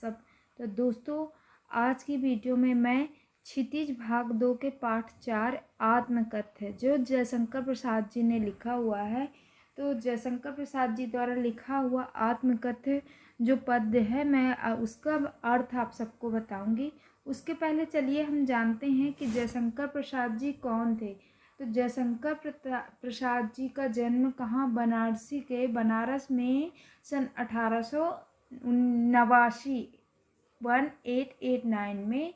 सब। तो दोस्तों, आज की वीडियो में मैं क्षितिज भाग 2 के पाठ 4 आत्मकथ्य जो जयशंकर प्रसाद जी ने लिखा हुआ है, तो जयशंकर प्रसाद जी द्वारा लिखा हुआ आत्मकथ्य जो पद्य है मैं उसका अर्थ आप सबको बताऊंगी। उसके पहले चलिए हम जानते हैं कि जयशंकर प्रसाद जी कौन थे। तो जयशंकर प्रसाद जी का जन्म कहाँ, बनारसी के बनारस में सन 1889 में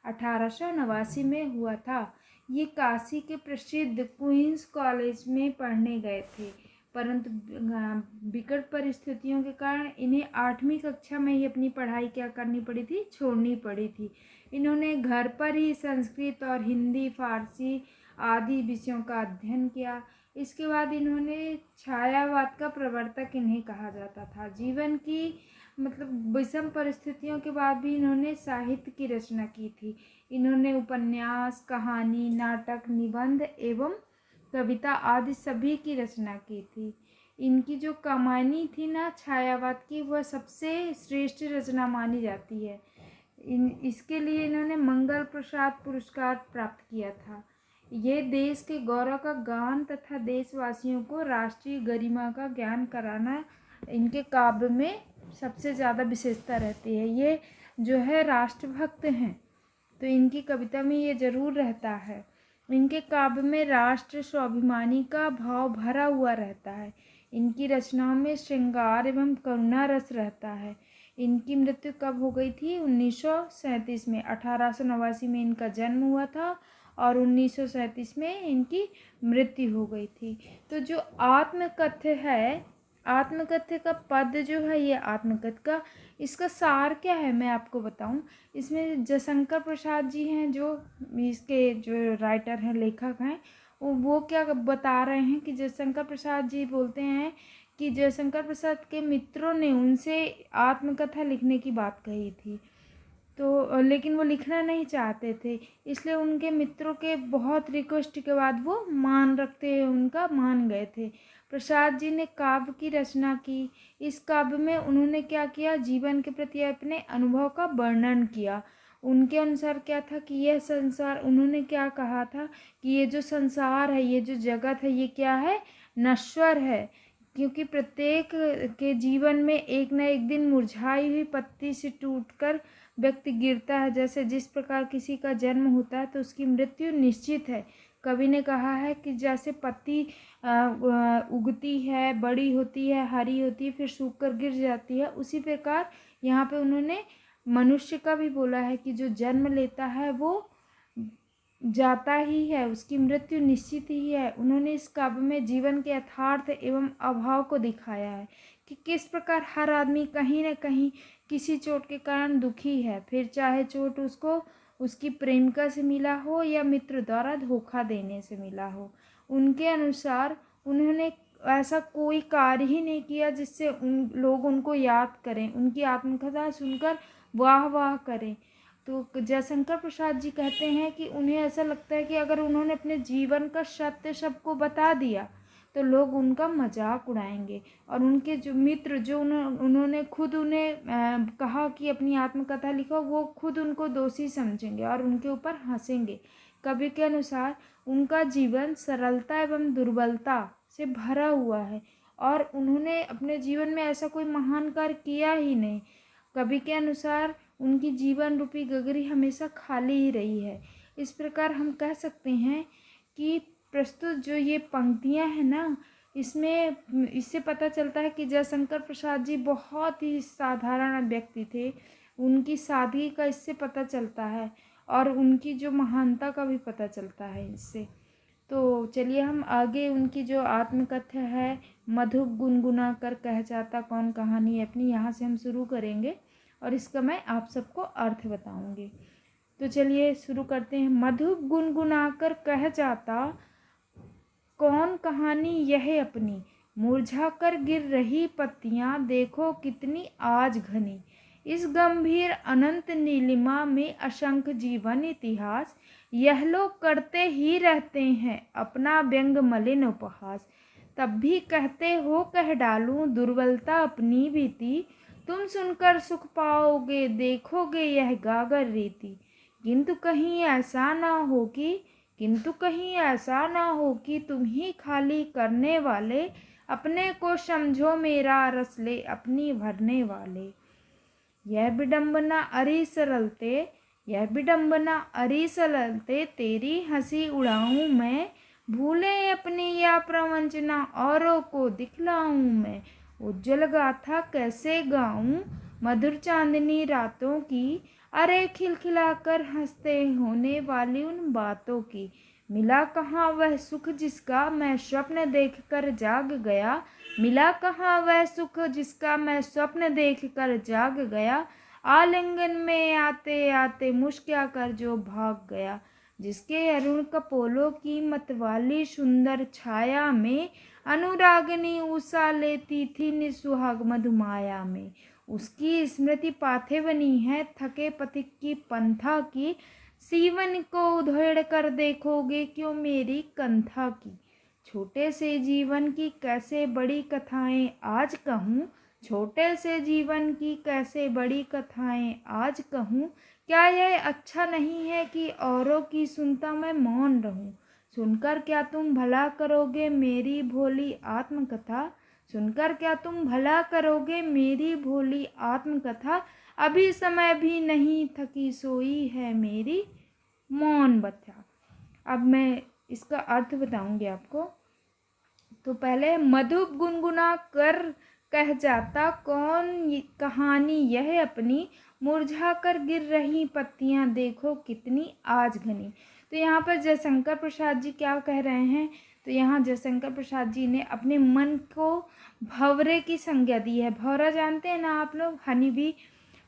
1889 में हुआ था। ये काशी के प्रसिद्ध क्वींस कॉलेज में पढ़ने गए थे, परंतु विकट परिस्थितियों के कारण इन्हें 8वीं कक्षा में ही अपनी पढ़ाई क्या करनी पड़ी थी, छोड़नी पड़ी थी। इन्होंने घर पर ही संस्कृत और हिंदी, फारसी आदि विषयों का अध्ययन किया। इसके बाद इन्होंने छायावाद का प्रवर्तक इन्हें कहा जाता था। जीवन की विषम परिस्थितियों के बाद भी इन्होंने साहित्य की रचना की थी। इन्होंने उपन्यास, कहानी, नाटक, निबंध एवं कविता आदि सभी की रचना की थी। इनकी जो कहानी थी ना छायावाद की, वह सबसे श्रेष्ठ रचना मानी जाती है। इसके लिए इन्होंने मंगल प्रसाद पुरस्कार प्राप्त किया था। ये देश के गौरव का गान तथा देशवासियों को राष्ट्रीय गरिमा का ज्ञान कराना इनके काव्य में सबसे ज़्यादा विशेषता रहती है। ये जो है राष्ट्रभक्त हैं, तो इनकी कविता में ये जरूर रहता है। इनके काव्य में राष्ट्र स्वाभिमानी का भाव भरा हुआ रहता है। इनकी रचनाओं में श्रृंगार एवं करुणा रस रहता है। इनकी मृत्यु कब हो गई थी? 1937 में। 1889 में इनका जन्म हुआ था और 1937 में इनकी मृत्यु हो गई थी। तो जो आत्मकथ्य है, आत्मकथ्य का पद जो है, ये आत्मकथ्य का इसका सार क्या है मैं आपको बताऊं। इसमें जयशंकर प्रसाद जी हैं जो इसके जो राइटर हैं, लेखक हैं, वो क्या बता रहे हैं कि जयशंकर प्रसाद जी बोलते हैं कि जयशंकर प्रसाद के मित्रों ने उनसे आत्मकथा लिखने की बात कही थी, तो लेकिन वो लिखना नहीं चाहते थे। इसलिए उनके मित्रों के बहुत रिक्वेस्ट के बाद वो मान गए थे। प्रसाद जी ने काव्य की रचना की। इस काव्य में उन्होंने क्या किया, जीवन के प्रति अपने अनुभव का वर्णन किया। उनके अनुसार क्या था कि यह संसार, उन्होंने क्या कहा था कि ये जो संसार है, ये जो जगत है, ये क्या है, नश्वर है। क्योंकि प्रत्येक के जीवन में एक न एक दिन मुरझाई हुई पत्ती से टूटकर व्यक्ति गिरता है। जैसे जिस प्रकार किसी का जन्म होता है तो उसकी मृत्यु निश्चित है। कवि ने कहा है कि जैसे पत्ती उगती है, बड़ी होती है, हरी होती है, फिर सूख कर गिर जाती है, उसी प्रकार यहाँ पे उन्होंने मनुष्य का भी बोला है कि जो जन्म लेता है वो जाता ही है, उसकी मृत्यु निश्चित ही है। उन्होंने इस काव्य में जीवन के यथार्थ एवं अभाव को दिखाया है कि किस प्रकार हर आदमी कहीं न कहीं किसी चोट के कारण दुखी है, फिर चाहे चोट उसको उसकी प्रेमिका से मिला हो या मित्र द्वारा धोखा देने से मिला हो। उनके अनुसार उन्होंने ऐसा कोई कार्य ही नहीं किया जिससे लोग उनको याद करें, उनकी आत्मकथा सुनकर वाह वाह करें। तो जयशंकर प्रसाद जी कहते हैं कि उन्हें ऐसा लगता है कि अगर उन्होंने अपने जीवन का सत्य सबको बता दिया तो लोग उनका मजाक उड़ाएंगे, और उनके जो मित्र जो उन्होंने खुद उन्हें कहा कि अपनी आत्मकथा लिखो, वो खुद उनको दोषी समझेंगे और उनके ऊपर हंसेंगे। कवि के अनुसार उनका जीवन सरलता एवं दुर्बलता से भरा हुआ है और उन्होंने अपने जीवन में ऐसा कोई महान कार्य किया ही नहीं। कवि के अनुसार उनकी जीवन रूपी गगरी हमेशा खाली ही रही है। इस प्रकार हम कह सकते हैं कि प्रस्तुत जो ये पंक्तियां हैं ना, इससे पता चलता है कि जयशंकर प्रसाद जी बहुत ही साधारण व्यक्ति थे। उनकी सादगी का इससे पता चलता है और उनकी जो महानता का भी पता चलता है इससे। तो चलिए हम आगे उनकी जो आत्मकथा है, मधु गुनगुना कर कह जाता कौन कहानी अपनी, यहाँ से हम शुरू करेंगे और इसका मैं आप सबको अर्थ बताऊंगी। तो चलिए शुरू करते हैं। मधु गुनगुना कर कह जाता कौन कहानी यह अपनी, मुरझा कर गिर रही पत्तियां देखो कितनी आज घनी। इस गंभीर अनंत नीलिमा में असंख्य जीवन इतिहास, यह लोग करते ही रहते हैं अपना व्यंग मलिन उपहास। तब भी कहते हो कह डालूं दुर्बलता अपनी बीती, तुम सुनकर सुख पाओगे, देखोगे यह गागर रीति। किंतु कहीं ऐसा ना हो कि तुम ही खाली करने वाले, अपने को समझो मेरा रस ले अपनी भरने वाले। यह विडंबना अरी सरलते तेरी हंसी उड़ाऊं मैं, भूले अपनी या प्रवंचना औरों को दिखलाऊं मैं। उज्ज्वल गाथा कैसे गाऊं मधुर चांदनी रातों की, अरे खिलखिलाकर हंसते होने वाली उन बातों की। मिला कहाँ वह सुख जिसका मैं स्वप्न देखकर जाग गया, मिला कहाँ वह सुख जिसका मैं स्वप्न देखकर जाग गया। आलिंगन में आते आते मुस्कुरा कर जो भाग गया, जिसके अरुण कपोलों की मतवाली सुंदर छाया में, अनुरागिनी उषा लेती थी निसुहाग मधुमाया में। उसकी स्मृति पाथे बनी है थके पथिक की पंथा की, सीवन को उधेड़ कर देखोगे क्यों मेरी कंथा की। छोटे से जीवन की कैसे बड़ी कथाएं आज कहूँ, छोटे से जीवन की कैसे बड़ी कथाएं आज कहूँ। क्या यह अच्छा नहीं है कि औरों की सुनता मैं मौन रहूं। सुनकर क्या तुम भला करोगे मेरी भोली आत्मकथा, सुनकर क्या तुम भला करोगे मेरी भोली आत्मकथा। अभी समय भी नहीं थकी सोई है मेरी मौन बथा। अब मैं इसका अर्थ बताऊंगी आपको। तो पहले मधु गुनगुना कर कह जाता कौन कहानी यह अपनी, मुरझा कर गिर रही पत्तियां देखो कितनी आज घनी। तो यहाँ पर जयशंकर प्रसाद जी क्या कह रहे हैं, तो यहाँ जयशंकर प्रसाद जी ने अपने मन को भंवरे की संज्ञा दी है। भंवरा जानते हैं ना आप लोग, हनी बी,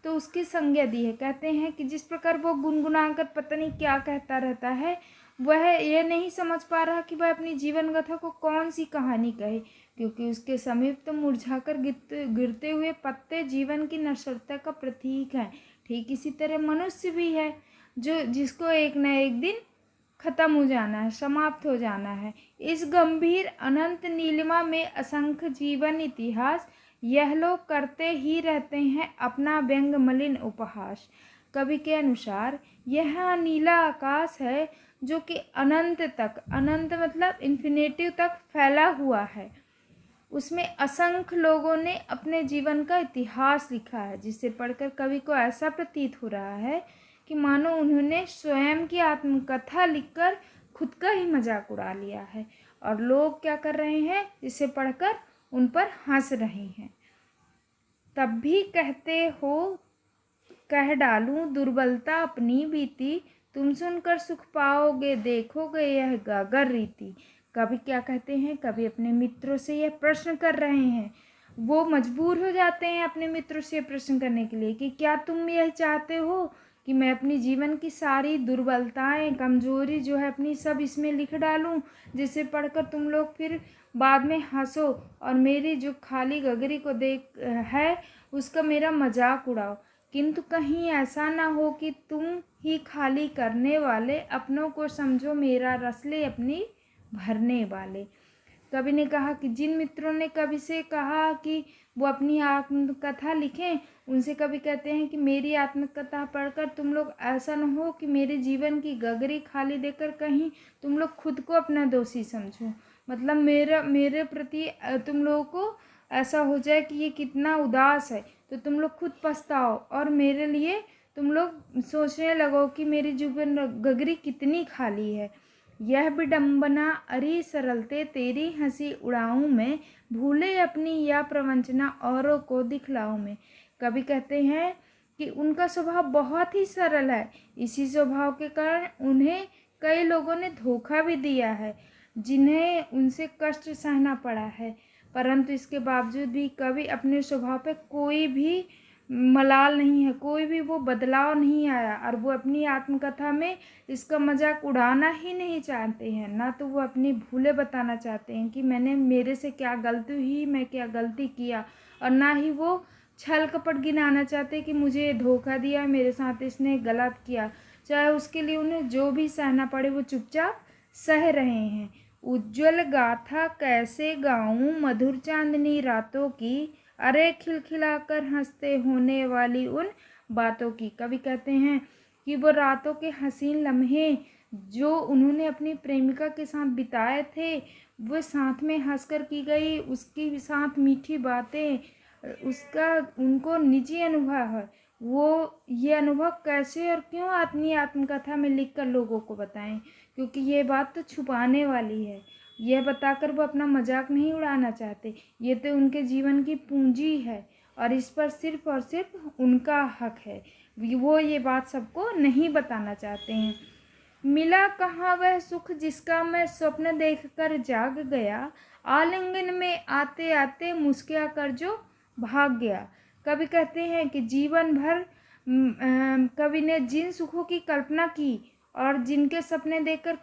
तो उसकी संज्ञा दी है। कहते हैं कि जिस प्रकार वो गुनगुना कर पता नहीं क्या कहता रहता है, वह यह नहीं समझ पा रहा कि वह अपनी जीवन गाथा को कौन सी कहानी कहे, क्योंकि उसके समीप तो मुरझाकर गिरते हुए पत्ते जीवन की नश्वरता का प्रतीक है। ठीक इसी तरह मनुष्य भी है, जो जिसको एक न एक दिन खत्म हो जाना है, समाप्त हो जाना है। इस गंभीर अनंत नीलिमा में असंख्य जीवन इतिहास, यह लोग करते ही रहते हैं अपना व्यंग मलिन उपहास। कवि के अनुसार यह नीला आकाश है जो कि अनंत तक, अनंत मतलब इन्फिनिटिव तक फैला हुआ है। उसमें असंख्य लोगों ने अपने जीवन का इतिहास लिखा है, जिसे पढ़कर कवि को ऐसा प्रतीत हो रहा है कि मानो उन्होंने स्वयं की आत्मकथा लिखकर खुद का ही मजाक उड़ा लिया है, और लोग क्या कर रहे हैं, जिसे पढ़कर उन पर हंस रहे हैं। तब भी कहते हो कह डालूं दुर्बलता अपनी बीती, तुम सुनकर सुख पाओगे देखोगे यह गागर रीति। कवि क्या कहते हैं, कवि अपने मित्रों से यह प्रश्न कर रहे हैं। वो मजबूर हो जाते हैं अपने मित्रों से प्रश्न करने के लिए कि क्या तुम यह चाहते हो कि मैं अपनी जीवन की सारी दुर्बलताएं, कमजोरी जो है अपनी, सब इसमें लिख डालूं, जिसे पढ़कर तुम लोग फिर बाद में हंसो और मेरी जो खाली गगरी को देख है उसका मेरा मजाक उड़ाओ। किंतु कहीं ऐसा ना हो कि तुम ही खाली करने वाले, अपनों को समझो मेरा रस ले अपनी भरने वाले। कवि ने कहा कि जिन मित्रों ने कवि से कहा कि वो अपनी आत्मकथा लिखें, उनसे कवि कहते हैं कि मेरी आत्मकथा पढ़कर तुम लोग ऐसा न हो कि मेरे जीवन की गगरी खाली देकर कहीं तुम लोग खुद को अपना दोषी समझो। मतलब मेरे प्रति तुम लोगों को ऐसा हो जाए कि ये कितना उदास है, तो तुम लोग खुद पछताओ और मेरे लिए तुम लोग सोचने लगो कि मेरी जीवन गगरी कितनी खाली है। यह विडंबना अरी सरलते तेरी हंसी उड़ाऊं मैं, भूले अपनी या प्रवंचना औरों को दिखलाऊं मैं। कवि कहते हैं कि उनका स्वभाव बहुत ही सरल है, इसी स्वभाव के कारण उन्हें कई लोगों ने धोखा भी दिया है, जिन्हें उनसे कष्ट सहना पड़ा है, परंतु इसके बावजूद भी कवि अपने स्वभाव पे कोई भी मलाल नहीं है, कोई भी वो बदलाव नहीं आया, और वो अपनी आत्मकथा में इसका मजाक उड़ाना ही नहीं चाहते हैं। ना तो वो अपनी भूलें बताना चाहते हैं कि मेरे से क्या गलती हुई, मैं क्या गलती किया, और ना ही वो छल कपट गिनाना चाहते कि मुझे धोखा दिया, मेरे साथ इसने गलत किया। चाहे उसके लिए उन्हें जो भी सहना पड़े वो चुपचाप सह रहे हैं। उज्ज्वल गाथा कैसे गाऊं मधुर चांदनी रातों की, अरे खिलखिलाकर हंसते होने वाली उन बातों की। कवि कहते हैं कि वो रातों के हसीन लम्हे जो उन्होंने अपनी प्रेमिका के साथ बिताए थे, वो साथ में हंसकर की गई उसकी साथ मीठी बातें, उसका उनको निजी अनुभव है। वो ये अनुभव कैसे और क्यों अपनी आत्मकथा में लिखकर लोगों को बताएं, क्योंकि ये बात तो छुपाने वाली है। यह बताकर वो अपना मजाक नहीं उड़ाना चाहते। ये तो उनके जीवन की पूंजी है और इस पर सिर्फ और सिर्फ उनका हक है। वो ये बात सबको नहीं बताना चाहते हैं। मिला कहाँ वह सुख जिसका मैं स्वप्न देखकर जाग गया, आलिंगन में आते आते मुस्कुरा कर जो भाग गया। कवि कहते हैं कि जीवन भर कवि ने जिन सुखों की कल्पना की और जिनके सपने देखकर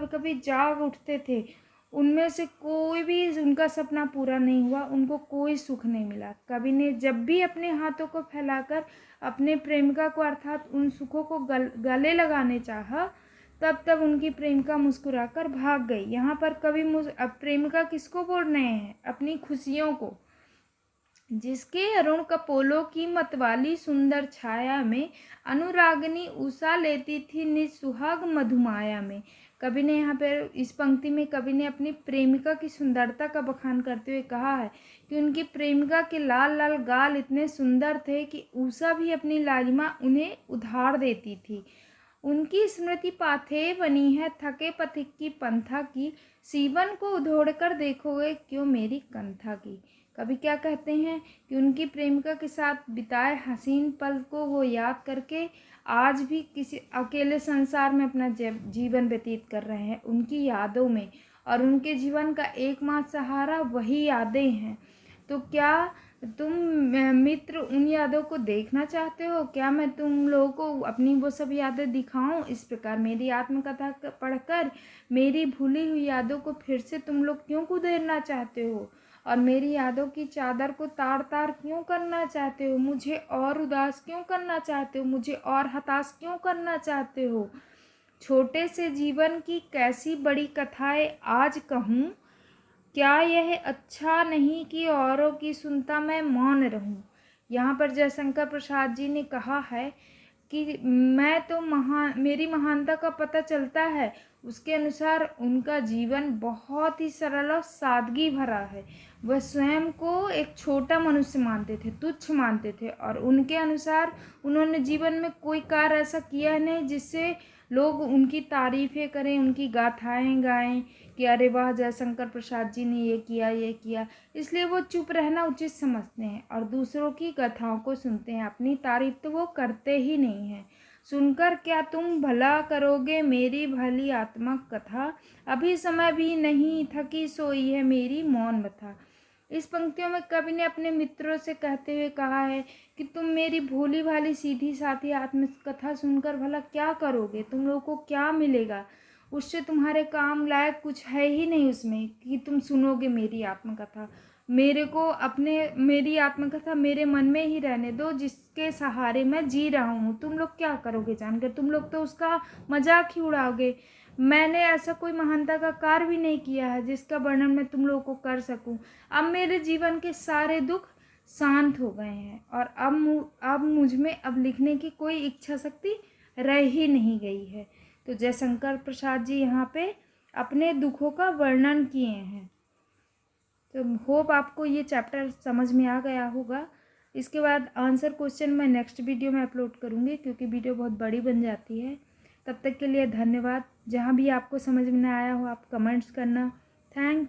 कभी जाग उठते थे, उनमें से कोई भी उनका सपना पूरा नहीं हुआ, उनको कोई सुख नहीं मिला। कवि ने जब भी अपने हाथों को फैलाकर अपने प्रेमिका को अर्थात उन सुखों को गले लगाने चाहा, तब उनकी प्रेमिका मुस्कुराकर भाग गई। यहाँ पर कवि प्रेमिका किसको बोल रहे हैं? अपनी खुशियों को। जिसके अरुण कपोलों की मतवाली सुंदर छाया में अनुरागनी उषा लेती थी निज सुहाग मधुमाया में। कवि ने यहाँ पर इस पंक्ति में कवि ने अपनी प्रेमिका की सुंदरता का बखान करते हुए कहा है कि उनकी प्रेमिका के लाल लाल गाल इतने सुंदर थे कि उषा भी अपनी लालिमा उन्हें उधार देती थी। उनकी स्मृति पाथे बनी है थके पथिक की पंथा की, सीवन को उधोड़कर देखोगे क्यों मेरी कंथा की। कवि क्या कहते हैं कि उनकी प्रेमिका के साथ बिताए हसीन पल को वो याद करके आज भी किसी अकेले संसार में अपना जीवन व्यतीत कर रहे हैं, उनकी यादों में। और उनके जीवन का एकमात्र सहारा वही यादें हैं। तो क्या तुम मित्र उन यादों को देखना चाहते हो? क्या मैं तुम लोगों को अपनी वो सब यादें दिखाऊं? इस प्रकार मेरी आत्मकथा पढ़कर मेरी भूली हुई यादों को फिर से तुम लोग क्यों कुदेरना चाहते हो और मेरी यादों की चादर को तार तार क्यों करना चाहते हो? मुझे और उदास क्यों करना चाहते हो? मुझे और हताश क्यों करना चाहते हो? छोटे से जीवन की कैसी बड़ी कथाएं आज कहूँ, क्या यह अच्छा नहीं कि औरों की सुनता मैं मौन रहूं। यहाँ पर जयशंकर प्रसाद जी ने कहा है कि मैं तो मेरी महानता का पता चलता है उसके अनुसार उनका जीवन बहुत ही सरल और सादगी भरा है। वह स्वयं को एक छोटा मनुष्य मानते थे, तुच्छ मानते थे, और उनके अनुसार उन्होंने जीवन में कोई कार्य ऐसा किया नहीं जिससे लोग उनकी तारीफ़ें करें, उनकी गाथाएं गाएं कि अरे वाह जयशंकर प्रसाद जी ने ये किया। इसलिए वो चुप रहना उचित समझते हैं और दूसरों की कथाओं को सुनते हैं। अपनी तारीफ तो वो करते ही नहीं हैं। सुनकर क्या तुम भला करोगे मेरी भली आत्मक कथा, अभी समय भी नहीं थकी सोई है मेरी मौन बथा। इस पंक्तियों में कवि ने अपने मित्रों से कहते हुए कहा है कि तुम मेरी भोली भाली सीधी साधी आत्मकथा सुनकर भला क्या करोगे? तुम लोगों को क्या मिलेगा? उससे तुम्हारे काम लायक कुछ है ही नहीं उसमें कि तुम सुनोगे मेरी आत्मकथा। मेरी आत्मकथा मेरे मन में ही रहने दो जिसके सहारे मैं जी रहा हूँ। तुम लोग क्या करोगे जानकर? तुम लोग तो उसका मजाक ही उड़ाओगे। मैंने ऐसा कोई महानता का कार्य भी नहीं किया है जिसका वर्णन मैं तुम लोगों को कर सकूं। अब मेरे जीवन के सारे दुख शांत हो गए हैं और अब मुझ में अब लिखने की कोई इच्छा शक्ति रह ही नहीं गई है। तो जयशंकर प्रसाद जी यहाँ पे अपने दुखों का वर्णन किए हैं। तो होप आपको ये चैप्टर समझ में आ गया होगा। इसके बाद आंसर क्वेश्चन मैं नेक्स्ट वीडियो में अपलोड करूँगी क्योंकि वीडियो बहुत बड़ी बन जाती है। तब तक के लिए धन्यवाद। जहाँ भी आपको समझ में ना आया हो आप कमेंट्स करना। थैंक